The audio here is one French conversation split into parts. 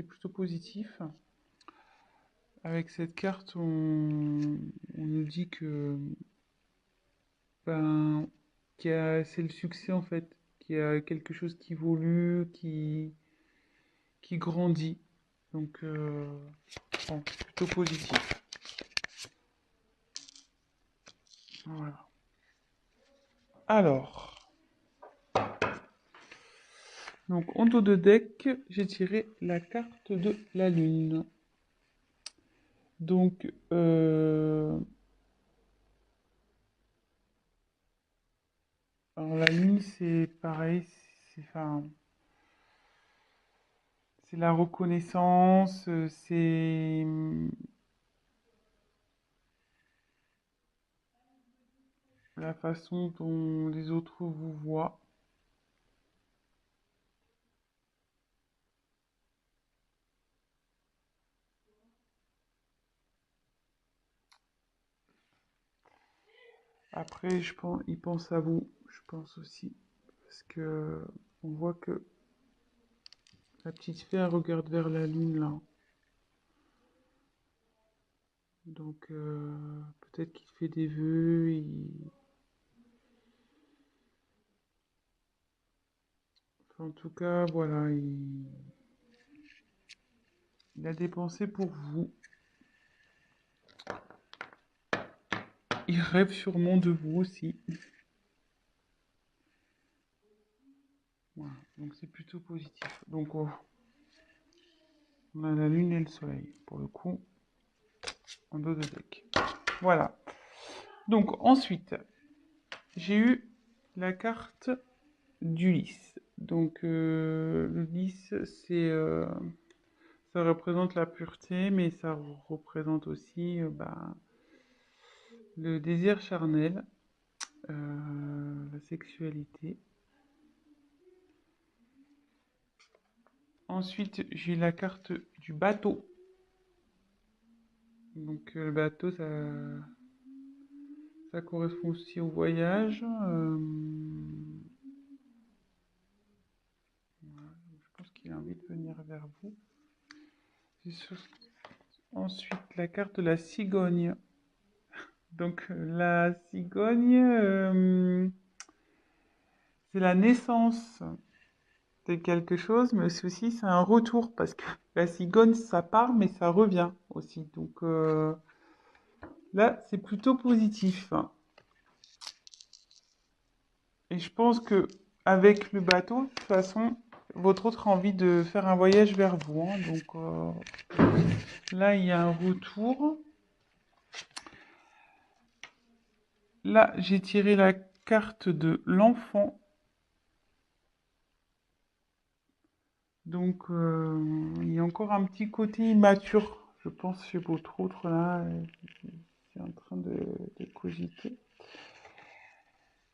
c'est plutôt positif. Avec cette carte, on nous dit que ben, c'est le succès en fait, qu'il y a quelque chose qui évolue, qui grandit. Donc, bon, plutôt positif. Voilà. Alors, donc en dos de deck, j'ai tiré la carte de la lune. Donc, alors la lune, c'est pareil, enfin, c'est la reconnaissance, c'est la façon dont les autres vous voient. Après, je pense, ils pensent à vous, je pense aussi, parce que on voit que la petite fée, elle regarde vers la lune là. Donc, peut-être qu'il fait des vœux. Enfin, en tout cas, voilà, il a dépensé pour vous. Il rêve sûrement de vous aussi. Voilà, donc c'est plutôt positif. Donc, on a la lune et le soleil, pour le coup, en dos de deck. Voilà. Donc, ensuite, j'ai eu la carte du lys. Donc, le lys, ça représente la pureté, mais ça représente aussi le désir charnel, la sexualité. Ensuite, j'ai la carte du bateau. Donc, le bateau, ça correspond aussi au voyage. Voilà, je pense qu'il a envie de venir vers vous. Ensuite, la carte de la cigogne. Donc, la cigogne, c'est la naissance de quelque chose, mais aussi c'est un retour, parce que la cigogne, ça part, mais ça revient aussi. Donc, là, c'est plutôt positif. Et je pense que avec le bateau, de toute façon, votre autre a envie de faire un voyage vers vous, hein. Donc, là, il y a un retour. Là, j'ai tiré la carte de l'enfant. Donc, il y a encore un petit côté immature, je pense, chez votre autre, là. C'est en train de cogiter.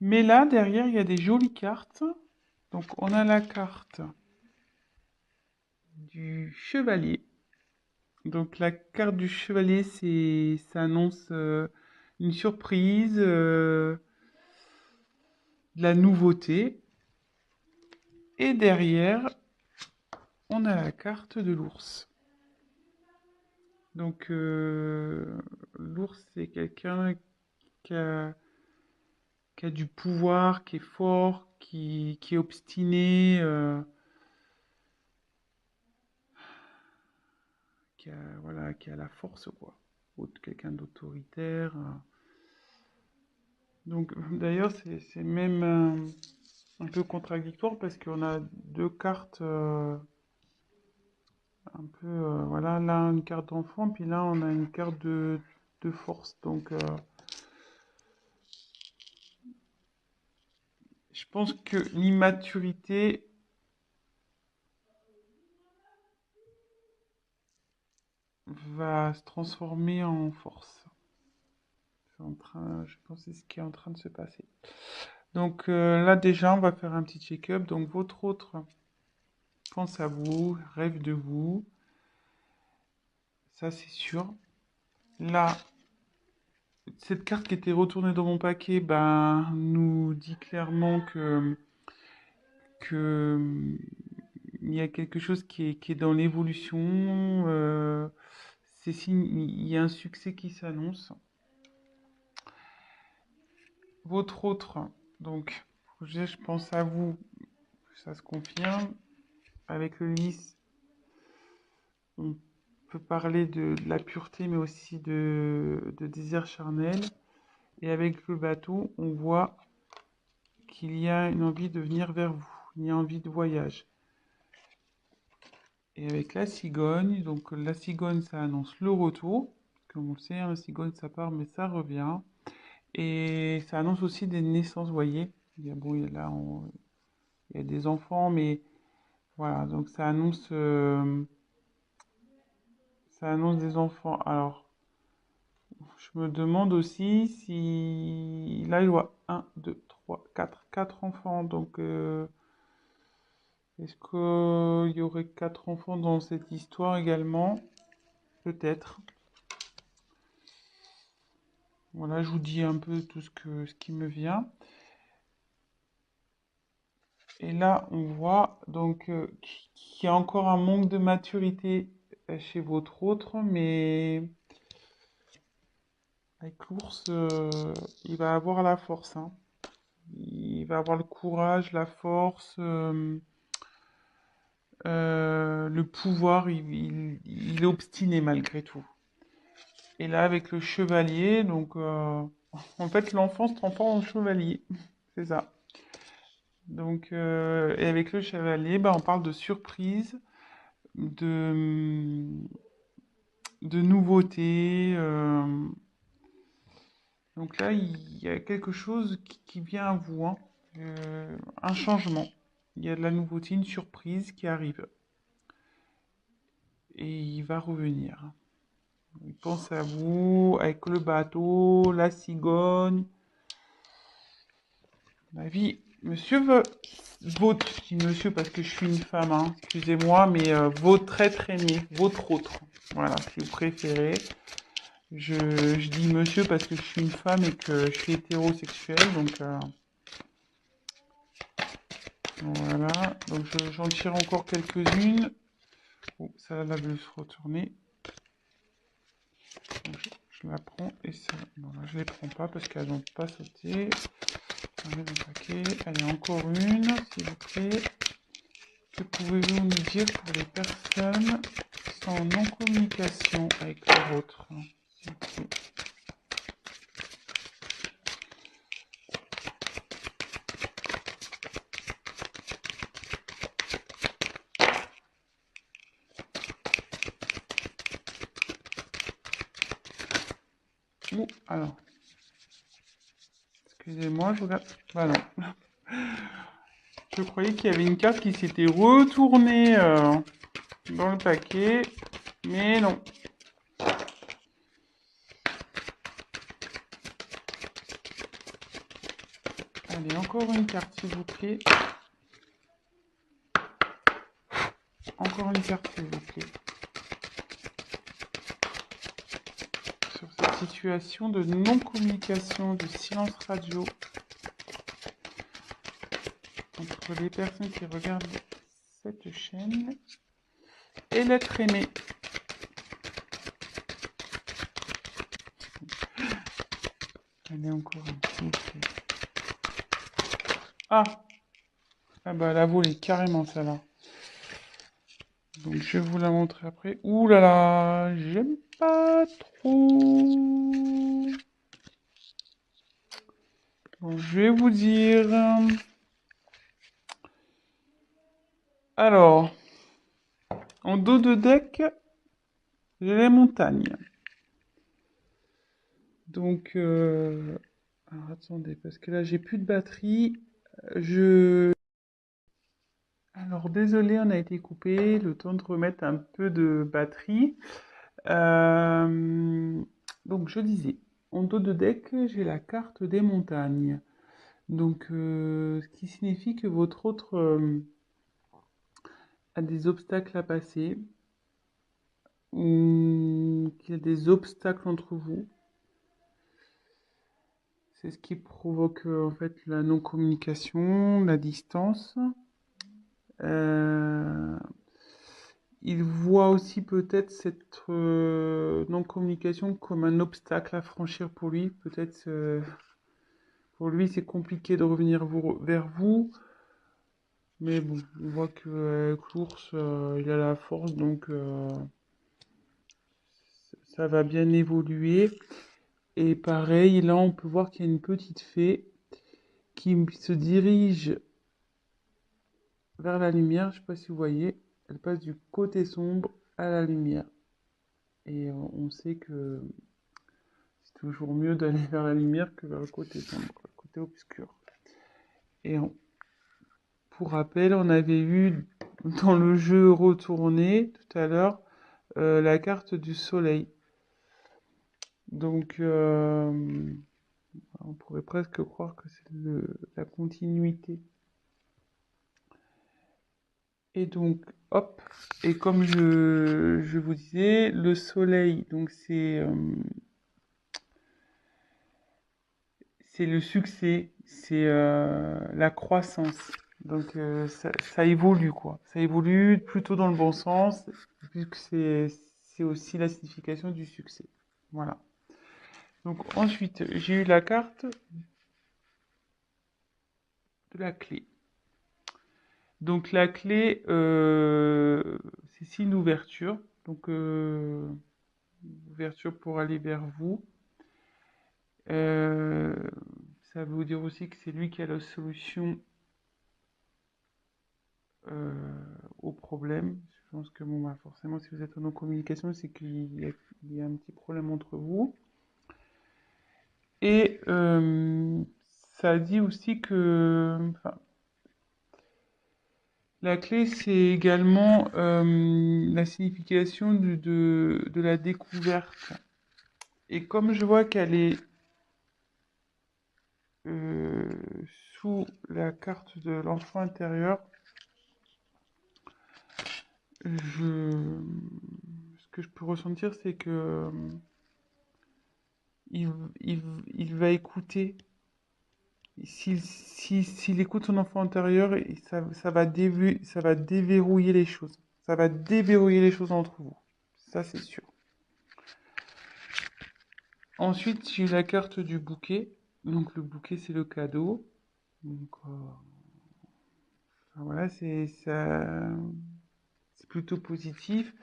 Mais là, derrière, il y a des jolies cartes. Donc, on a la carte du chevalier. Donc, la carte du chevalier, ça annonce une surprise, de la nouveauté. Et derrière, on a la carte de l'ours. Donc, l'ours, c'est quelqu'un qui a du pouvoir, qui est fort, qui est obstiné, voilà, qui a la force, quoi. Ou quelqu'un d'autoritaire. Donc, d'ailleurs, c'est même un peu contradictoire parce qu'on a deux cartes un peu, voilà, là une carte d'enfant, puis là on a une carte de force. Donc, je pense que l'immaturité va se transformer en force. Je pense que c'est ce qui est en train de se passer. Donc, là déjà, on va faire un petit check-up. Donc, votre autre pense à vous, rêve de vous, ça c'est sûr. Là, cette carte qui était retournée dans mon paquet, nous dit clairement que il y a quelque chose qui est dans l'évolution. C'est signe, il y a un succès qui s'annonce. Votre autre, donc, projet, je pense à vous, ça se confirme. Avec le lys, on peut parler de la pureté, mais aussi de désir charnel. Et avec le bateau, on voit qu'il y a une envie de venir vers vous, il y a envie de voyage. Et avec la cigogne, donc la cigogne, ça annonce le retour. Comme on le sait, hein, la cigogne, ça part, mais ça revient. Et ça annonce aussi des naissances, vous voyez. Il y a, bon, il y a des enfants, mais voilà, donc ça annonce des enfants. Alors, je me demande aussi si... Là, il y a 1, 2, 3, 4 enfants. Donc, est-ce qu'il y aurait 4 enfants dans cette histoire également? Peut-être. Voilà, je vous dis un peu tout ce qui me vient. Et là, on voit donc qu'il y a encore un manque de maturité chez votre autre, mais avec l'ours, il va avoir la force, hein. Il va avoir le courage, la force, le pouvoir. Il est obstiné malgré tout. Et là, avec le chevalier, donc en fait, l'enfant se transforme en chevalier. C'est ça. Donc, et avec le chevalier, bah, on parle de surprise, de, de nouveauté. Donc là, il y a quelque chose qui vient à vous, hein. Un changement. Il y a de la nouveauté, une surprise qui arrive. Et il va revenir. Il pense à vous avec le bateau, la cigogne. Ma vie, monsieur votre, je dis monsieur parce que je suis une femme, hein, excusez-moi, mais votre être aimé, votre autre. Voilà, si vous préférez. Je dis monsieur parce que je suis une femme et que je suis hétérosexuelle, donc voilà. Donc j'en tire encore quelques-unes. Oh, ça là veut se retourner. Donc, je la prends et ça. Non, là, je les prends pas parce qu'elles n'ont pas sauté. On met dans le paquet. Allez, encore une, s'il vous plaît. Que pouvez-vous nous dire pour les personnes qui sont en non-communication avec leur autre? S'il vous plaît. Ouh, alors. Excusez-moi, je regarde. Bah non. Je croyais qu'il y avait une carte qui s'était retournée dans le paquet, mais non. Allez, encore une carte, s'il vous plaît. Encore une carte, s'il vous plaît. Sur cette situation de non-communication, de silence radio entre les personnes qui regardent cette chaîne et l'être aimé. Allez, encore un, s'il vous plaît. Ah! Ah bah, elle a volé, carrément, celle-là. Donc, je vais vous la montrer après. Ouh là là, j'aime pas trop. Bon, je vais vous dire. Alors, en dos de deck, j'ai les montagnes. Donc, alors attendez, parce que là, j'ai plus de batterie. Je... Alors, désolé, on a été coupé. Le temps de remettre un peu de batterie. Euh, Donc, je disais, en dos de deck, j'ai la carte des montagnes. Donc, ce qui signifie que votre autre a des obstacles à passer, ou qu'il y a des obstacles entre vous. C'est ce qui provoque en fait la non-communication, la distance. Euh, il voit aussi peut-être cette non-communication comme un obstacle à franchir pour lui. Peut-être pour lui c'est compliqué de revenir vers vous. Mais bon, on voit que avec l'ours, il a la force, donc ça va bien évoluer. Et pareil, là on peut voir qu'il y a une petite fée qui se dirige vers la lumière. Je sais pas si vous voyez, elle passe du côté sombre à la lumière. Et on sait que c'est toujours mieux d'aller vers la lumière que vers le côté sombre, le côté obscur. Et pour rappel, on avait eu dans le jeu retourné tout à l'heure la carte du soleil. Donc on pourrait presque croire que c'est la continuité. Et donc, hop, et comme je vous disais, le soleil, donc c'est le succès, c'est la croissance. Donc ça évolue, quoi. Ça évolue plutôt dans le bon sens, puisque c'est aussi la signification du succès. Voilà. Donc ensuite, j'ai eu la carte de la clé. Donc la clé, c'est une ouverture. Donc ouverture pour aller vers vous. Euh, Ça veut dire aussi que c'est lui qui a la solution au problème. Je pense que bon, bah, forcément, si vous êtes en communication, c'est qu'il y a un petit problème entre vous. Et ça dit aussi que enfin, la clé, c'est également la signification de la découverte. Et comme je vois qu'elle est euh, sous la carte de l'enfant intérieur, ce que je peux ressentir, c'est que il, il, il va écouter. S'il écoute son enfant intérieur, ça va déverrouiller les choses. Ça va déverrouiller les choses entre vous. Ça, c'est sûr. Ensuite, j'ai la carte du bouquet. Donc, le bouquet, c'est le cadeau. Donc, voilà, c'est plutôt positif.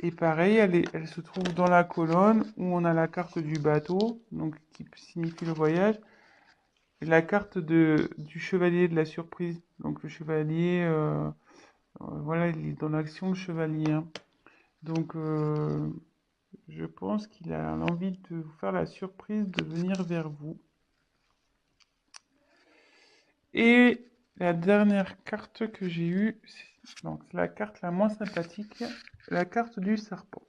Et pareil, elle se trouve dans la colonne où on a la carte du bateau, donc qui signifie le voyage, et la carte du chevalier de la surprise. Donc le chevalier, voilà, il est dans l'action, le chevalier, hein. Donc je pense qu'il a l'envie de vous faire la surprise de venir vers vous. Et la dernière carte que j'ai eue, c'est la carte la moins sympathique, la carte du serpent.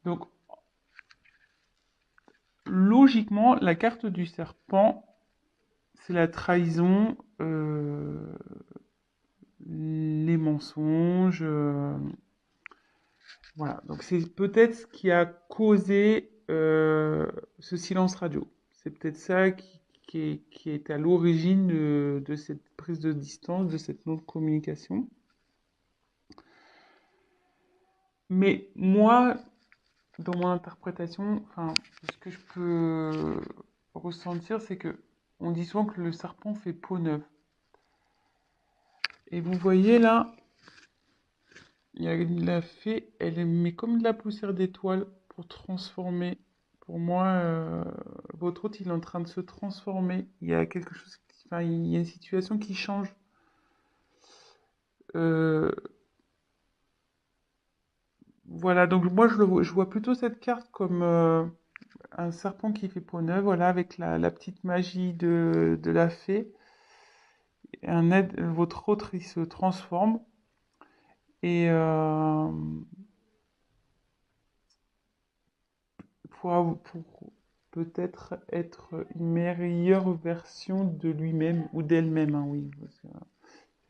Donc, logiquement, la carte du serpent, c'est la trahison, les mensonges. Voilà. Donc, c'est peut-être ce qui a causé ce silence radio. C'est peut-être ça qui est à l'origine de cette prise de distance, de cette non-communication. Mais moi, dans mon interprétation, enfin, ce que je peux ressentir, c'est que on dit souvent que le serpent fait peau neuve. Et vous voyez là, il y a la fée, elle met comme de la poussière d'étoile pour transformer. Pour moi, votre hôte, il est en train de se transformer. Il y a quelque chose, enfin, il y a une situation qui change. Euh, voilà, donc moi, je vois plutôt cette carte comme un serpent qui fait peau neuve, voilà, avec la petite magie de la fée. Votre autre, il se transforme. Et pour peut-être être une meilleure version de lui-même ou d'elle-même, hein, oui. C'est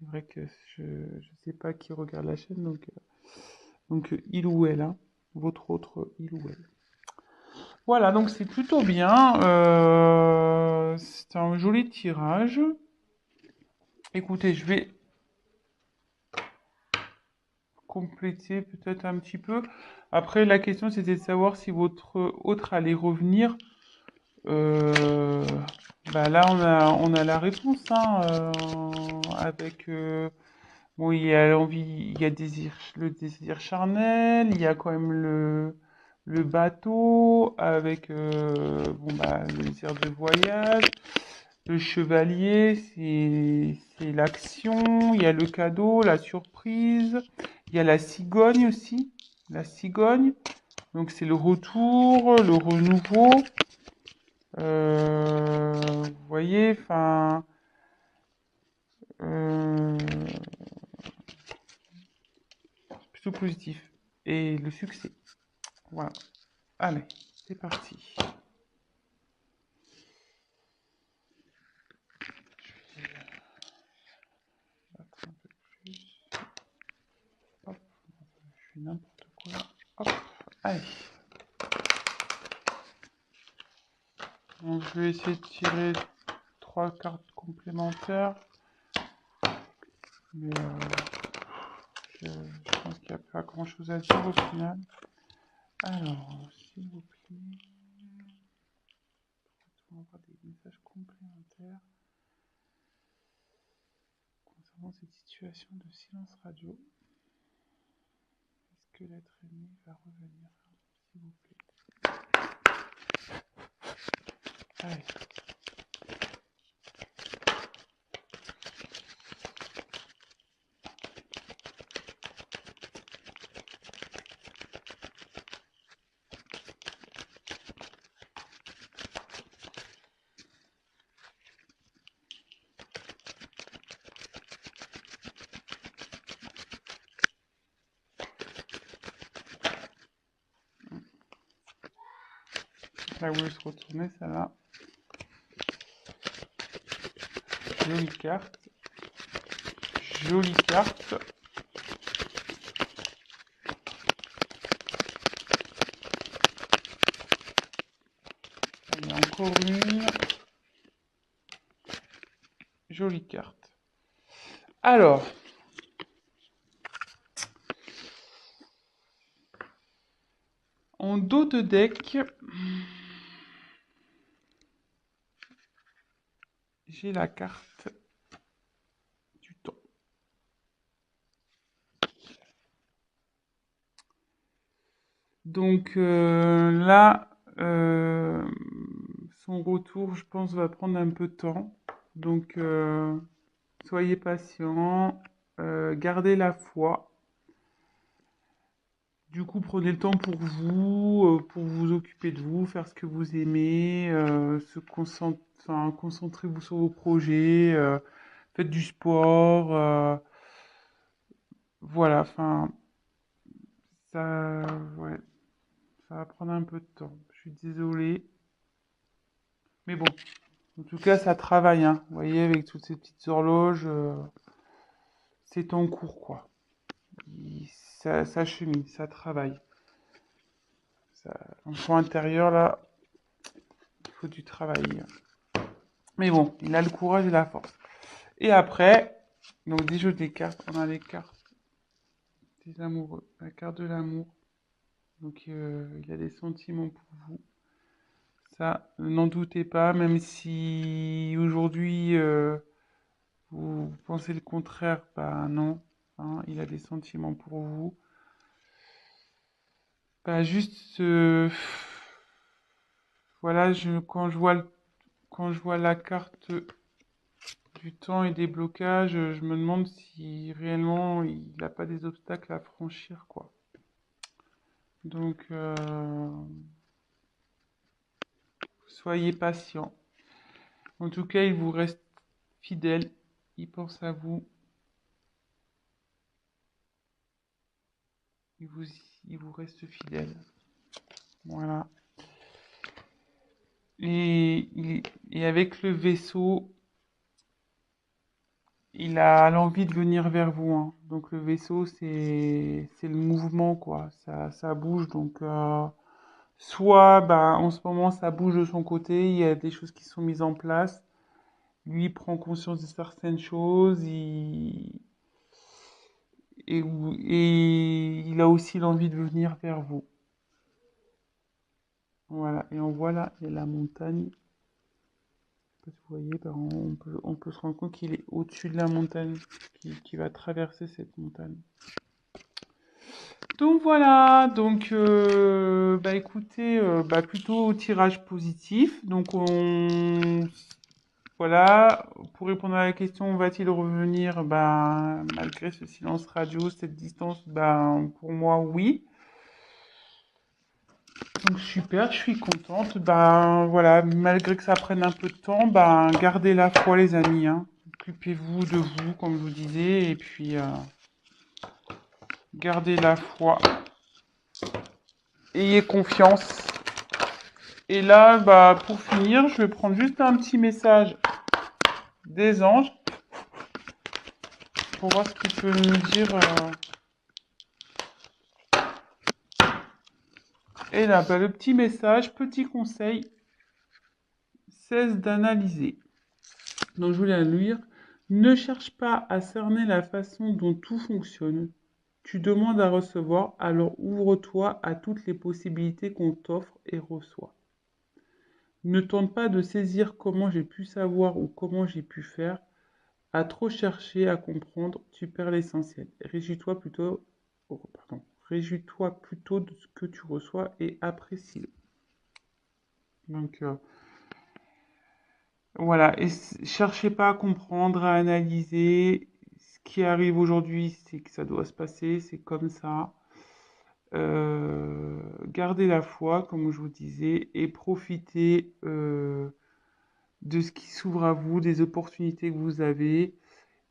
vrai que je ne sais pas qui regarde la chaîne, donc il ou elle, hein, votre autre il ou elle. Voilà, donc c'est plutôt bien. C'est un joli tirage. Écoutez, je vais compléter peut-être un petit peu. Après, la question, c'était de savoir si votre autre allait revenir. Euh, Bah là, on a la réponse, hein, avec... bon, il y a l'envie, il y a le désir charnel, il y a quand même le bateau, avec bon, bah, le désir de voyage. Le chevalier, c'est l'action, il y a le cadeau, la surprise, il y a la cigogne aussi, la cigogne, donc c'est le retour, le renouveau, vous voyez, enfin, euh, plutôt positif, et le succès, voilà, allez, c'est parti. Battre un peu plus, hop, je fais n'importe quoi, hop, allez. Donc je vais essayer de tirer 3 cartes complémentaires, mais je pense qu'il n'y a pas grand chose à dire au final. Alors, s'il vous plaît, on va avoir des messages complémentaires concernant cette situation de silence radio. Est-ce que l'être aimé va revenir, s'il vous plaît? Allez. Là, vous se retourner, ça là. Jolie carte. Jolie carte. Allez, encore une. Jolie carte. Alors, en dos de deck, j'ai la carte du temps. Donc là, son retour, je pense, va prendre un peu de temps. Donc, soyez patient, gardez la foi. Du coup, prenez le temps pour vous occuper de vous, faire ce que vous aimez, enfin, concentrez-vous sur vos projets, faites du sport, voilà, enfin, ça, ouais, ça va prendre un peu de temps. Je suis désolée, mais bon, en tout cas, ça travaille, hein. Vous voyez, avec toutes ces petites horloges, c'est en cours, quoi. Ça chemine, ça travaille. Ça, l'enfant intérieur, là, il faut du travail. Mais bon, il a le courage et la force. Et après, donc des jeux des cartes, on a les cartes des amoureux, la carte de l'amour. Donc il a des sentiments pour vous. Ça, n'en doutez pas, même si aujourd'hui vous pensez le contraire, bah non, hein, il a des sentiments pour vous. Bah juste, voilà, quand je vois la carte du temps et des blocages, je me demande si réellement il n'a pas des obstacles à franchir, quoi. Donc, soyez patient. En tout cas, il vous reste fidèle. Il pense à vous. Il vous, il vous reste fidèle. Voilà. Et avec le vaisseau, il a l'envie de venir vers vous, hein. Donc, le vaisseau, c'est le mouvement, quoi. Ça bouge. Donc, soit, bah, en ce moment, ça bouge de son côté. Il y a des choses qui sont mises en place. Lui, il prend conscience de certaines choses. et il a aussi l'envie de venir vers vous. Voilà, et on voit là, il y a la montagne. Vous voyez, ben, on peut se rendre compte qu'il est au-dessus de la montagne, qui va traverser cette montagne. Donc voilà, donc bah écoutez, bah plutôt tirage positif. Donc voilà, pour répondre à la question, va-t-il revenir? Ben malgré ce silence radio, cette distance, ben pour moi oui. Donc super, je suis contente. Ben voilà, malgré que ça prenne un peu de temps, ben gardez la foi les amis, hein. Occupez-vous de vous, comme je vous disais, et puis gardez la foi. Ayez confiance. Et là, bah, pour finir, je vais prendre juste un petit message des anges pour voir ce qu'il peut nous dire. Et là, bah, le petit message, petit conseil, cesse d'analyser. Donc, je voulais le lire. Ne cherche pas à cerner la façon dont tout fonctionne. Tu demandes à recevoir, alors ouvre-toi à toutes les possibilités qu'on t'offre et reçoit. Ne tente pas de saisir comment j'ai pu savoir ou comment j'ai pu faire. À trop chercher à comprendre, tu perds l'essentiel. Réjouis-toi plutôt, oh, pardon, réjouis-toi plutôt de ce que tu reçois et apprécie-le. Donc voilà, et cherchez pas à comprendre, à analyser. Ce qui arrive aujourd'hui, c'est que ça doit se passer, c'est comme ça. Gardez la foi, comme je vous disais, et profitez de ce qui s'ouvre à vous, des opportunités que vous avez.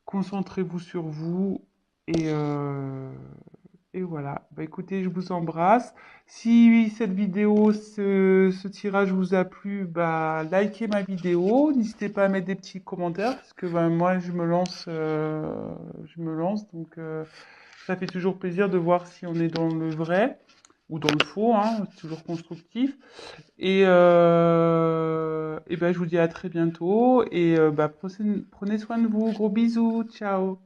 Concentrez-vous sur vous et, euh, et voilà. Bah écoutez, je vous embrasse. Si cette vidéo, ce tirage vous a plu, bah likez ma vidéo. N'hésitez pas à mettre des petits commentaires parce que bah, moi je me lance donc ça fait toujours plaisir de voir si on est dans le vrai ou dans le faux, hein, c'est toujours constructif. Et ben, je vous dis à très bientôt et bah, prenez soin de vous. Gros bisous, ciao.